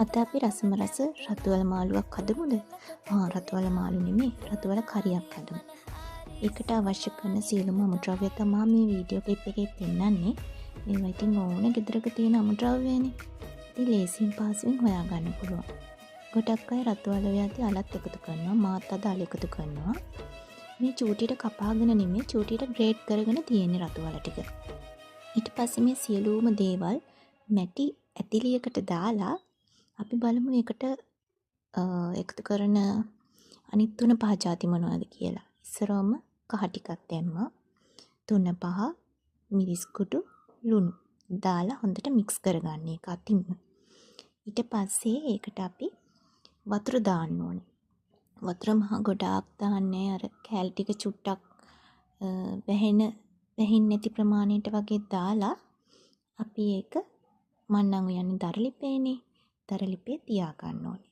අද අපි රසම රස රතුවල මාළුවක් හදමුද? රතුවල මාළු නෙමෙයි, රතුවල කරියක් හදමු. ඒකට අවශ්‍ය කරන සියලුම අමුද්‍රව්‍ය තමා මේ වීඩියෝ ක්ලිප් එකේ පෙන්නන්නේ. මේවා ඉතින් ඕන ගෙදරක තියෙන අමුද්‍රව්‍යනේ. ඉතින් ලේසියෙන් පහසුවෙන් හොයාගන්න පුළුවන්. ගොඩක් අය රතුවල ව්‍යාධි අලත් එකතු කරනවා, මාත් අද අල එකතු කරනවා. මේ චූටියට කපාගෙන නෙමෙයි, චූටියට ග්‍රේට් කරගෙන තියෙන රතුවල ටික. ඊට පස්සේ මේ සියලුම දේවල් මැටි ඇතිලියකට දාලා අපි බලමු ඒකට එකතු කරන අනිත් 3-5 ಜಾති මොනවද කියලා. ඉස්සරවම කහ ටිකක් දැම්මා. 3-5 මිරිස් කුඩු ලුණු දාලා හොඳට මික්ස් කරගන්න ඒක අතින්ම. ඊට පස්සේ ඒකට අපි වතුර දාන්න ඕනේ. වතුර මහා ගොඩාක් දාන්නේ අර කෑලි ටික චුට්ටක් වැහෙන්නේ නැති ප්‍රමාණයට වගේ දාලා අපි ඒක මන්නම් යන්නේ දරලිපේනේ. දරලිපේ තියා ගන්න ඕනේ.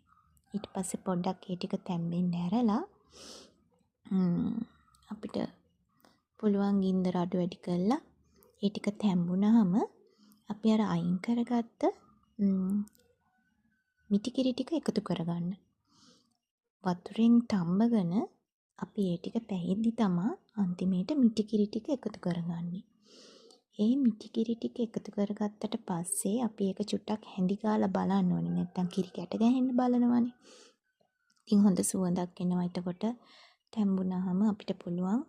ඊට පස්සේ පොඩ්ඩක් ඒ ටික තැම්බෙන්න ඇරලා අපිට පුළුවන් ගින්දර අඩු වැඩි කරලා ඒ ටික තැම්බුනහම අපි අර අයින් කරගත්ත මිටි කිරි ටික එකතු කරගන්න. වතුරෙන් තඹගෙන අපි ඒ ටික පැහිද්දි තමා අන්තිමේට මිටි කිරි ටික එකතු කරගන්නේ. ඒ මිටි කිරි ටික එකතු කරගත්තට පස්සේ අපි ඒක චුට්ටක් හැඳි ගාලා බලන්න ඕනේ. නැත්තම් කිරි කැට ගැහෙන්න බලනවනේ. ඉතින් හොඳ සුවඳක් එනවා. එතකොට තැම්බුනහම අපිට පුළුවන්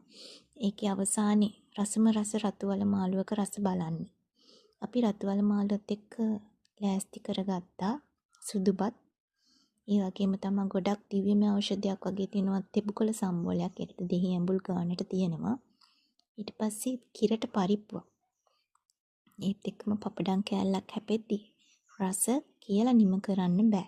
ඒකේ අවසානයේ රසම රස රතුවල මාළුවක රස බලන්න. අපි රතුවල මාළුවත් එක්ක ලෑස්ති කරගත්තා සුදුබත්. ඒ වගේම තමයි ගොඩක් දිව්‍යමය ඖෂධයක් වගේ තියෙනවා තෙබුකොළ සම්බෝලයක්. ඒකට දෙහි ඇඹුල් ගානට තියෙනවා. ඊට පස්සේ කිරට පරිප්පුවක්. ඒත් එක්කම පපඩම් කෑල්ලක් හැපෙද්දි රස කියලා නිම කරන්න බෑ.